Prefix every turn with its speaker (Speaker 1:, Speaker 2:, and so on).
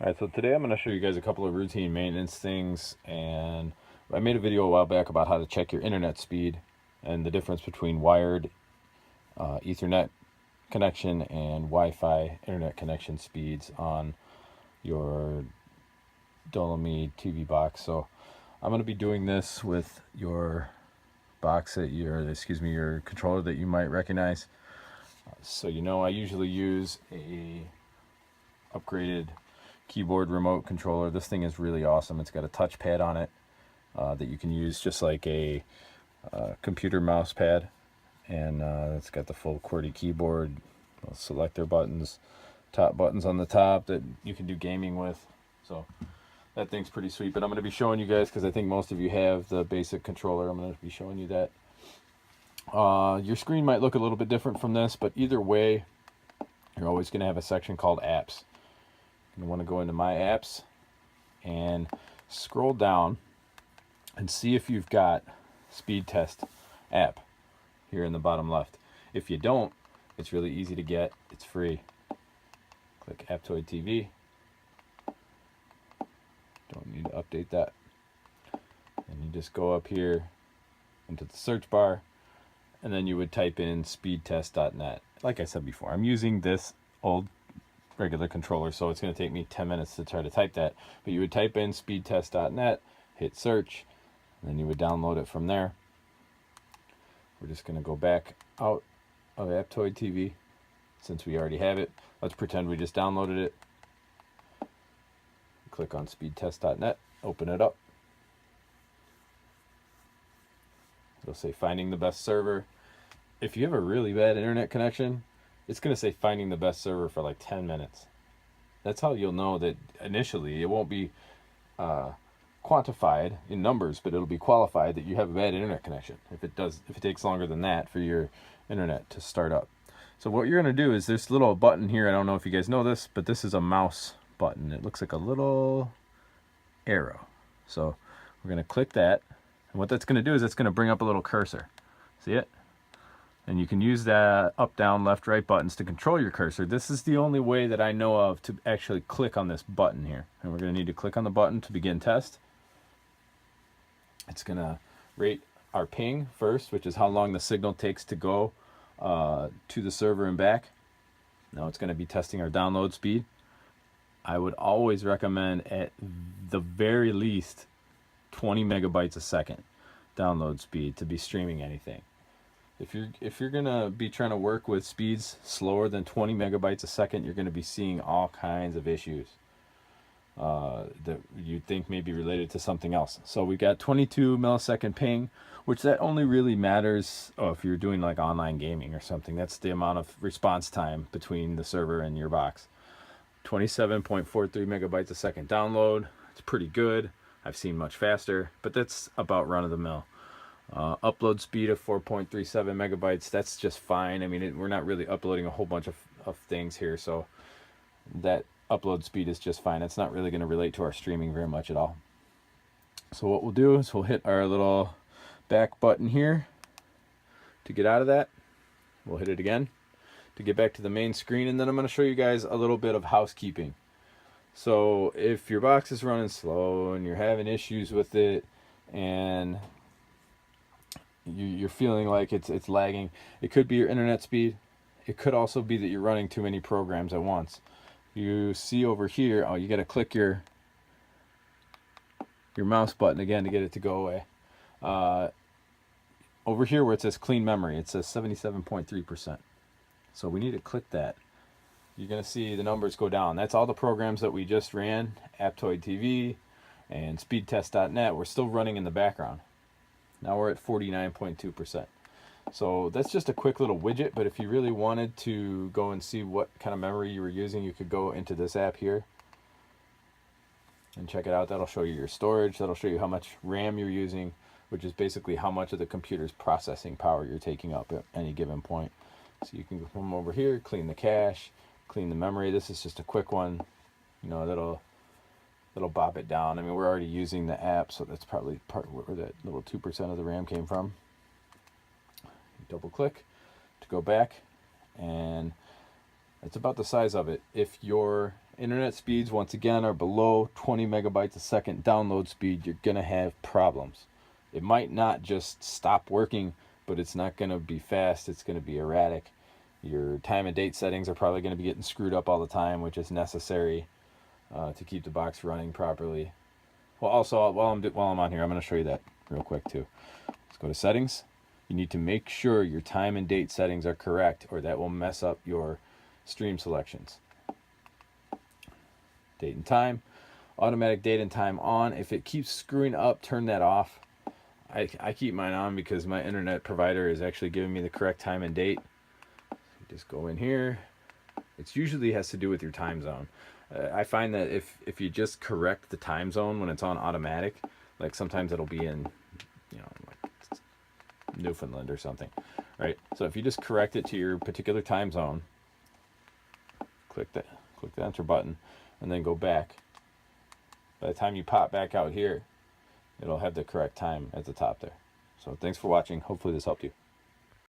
Speaker 1: Alright, so today I'm going to show you guys a couple of routine maintenance things, and I made a video a while back about how to check your internet speed and the difference between wired Ethernet connection and Wi-Fi internet connection speeds on your Dolomite TV box. So I'm going to be doing this with your box that your controller that you might recognize. So I usually use a upgraded keyboard remote controller. This thing is really awesome. It's got a touchpad on it that you can use just like a computer mouse pad, and it's got the full QWERTY keyboard, selector buttons, top buttons on the top that you can do gaming with. So that thing's pretty sweet. But I'm going to be showing you guys, because I think most of you have the basic controller, I'm going to be showing you that. Your screen might look a little bit different from this, but either way, you're always going to have a section called apps. You want to go into my apps and scroll down and see if you've got speed test app here in the bottom left. If you don't, it's really easy to get. It's free. Click Aptoid TV. Don't need to update that. And you just go up here into the search bar, and then you would type in speedtest.net. Like I said before, I'm using this old regular controller, so it's going to take me 10 minutes to try to type that. But you would type in speedtest.net, hit search, and then you would download it from there. We're just going to go back out of Aptoid TV since we already have it. Let's pretend we just downloaded it. Click on speedtest.net, open it up. It'll say finding the best server. If you have a really bad internet connection, it's going to say finding the best server for like 10 minutes. That's how you'll know that initially it won't be quantified in numbers, but it'll be qualified that you have a bad internet connection. If it takes longer than that for your internet to start up. So what you're going to do is this little button here, I don't know if you guys know this, but this is a mouse button. It looks like a little arrow. So we're going to click that. And what that's going to do is it's going to bring up a little cursor. See it? And you can use that up, down, left, right buttons to control your cursor. This is the only way that I know of to actually click on this button here. And we're going to need to click on the button to begin test. It's going to rate our ping first, which is how long the signal takes to go to the server and back. Now it's going to be testing our download speed. I would always recommend at the very least 20 megabytes a second download speed to be streaming anything. If you're gonna be trying to work with speeds slower than 20 megabytes a second, you're gonna be seeing all kinds of issues that you'd think may be related to something else. So we got 22 millisecond ping, which that only really matters if you're doing like online gaming or something. That's the amount of response time between the server and your box. 27.43 megabytes a second download. It's pretty good. I've seen much faster, but that's about run of the mill. Upload speed of 4.37 megabytes, that's just fine. I mean, we're not really uploading a whole bunch of things here, so that upload speed is just fine. It's not really going to relate to our streaming very much at all. So what we'll do is we'll hit our little back button here to get out of that. We'll hit it again to get back to the main screen, and then I'm going to show you guys a little bit of housekeeping. So if your box is running slow and you're having issues with it, and you're feeling like it's lagging, it could be your internet speed. It could also be that you're running too many programs at once. You see over here, you got to click your mouse button again to get it to go away. Over here where it says clean memory, it says 77.3%. So we need to click that. You're going to see the numbers go down. That's all the programs that we just ran, Aptoid TV and speedtest.net. We're still running in the background. Now we're at 49.2%. So that's just a quick little widget, but if you really wanted to go and see what kind of memory you were using, you could go into this app here and check it out. That'll show you your storage. That'll show you how much RAM you're using, which is basically how much of the computer's processing power you're taking up at any given point. So you can come over here, clean the cache, clean the memory. This is just a quick one, that'll bop it down. I mean, we're already using the app, so that's probably part where that little 2% of the RAM came from. You double click to go back, and it's about the size of it. If your internet speeds, once again, are below 20 megabytes a second download speed, you're going to have problems. It might not just stop working, but it's not going to be fast. It's going to be erratic. Your time and date settings are probably going to be getting screwed up all the time, which is necessary to keep the box running properly. Well, also, while I'm on here, I'm going to show you that real quick too. Let's go to settings. You need to make sure your time and date settings are correct, or that will mess up your stream selections. Date and time, automatic date and time on. If it keeps screwing up, turn that off. I keep mine on because my internet provider is actually giving me the correct time and date. Just go in here. It usually has to do with your time zone. I find that if you just correct the time zone when it's on automatic, like sometimes it'll be in, like Newfoundland or something, right? So if you just correct it to your particular time zone, click the enter button, and then go back. By the time you pop back out here, it'll have the correct time at the top there. So thanks for watching. Hopefully this helped you.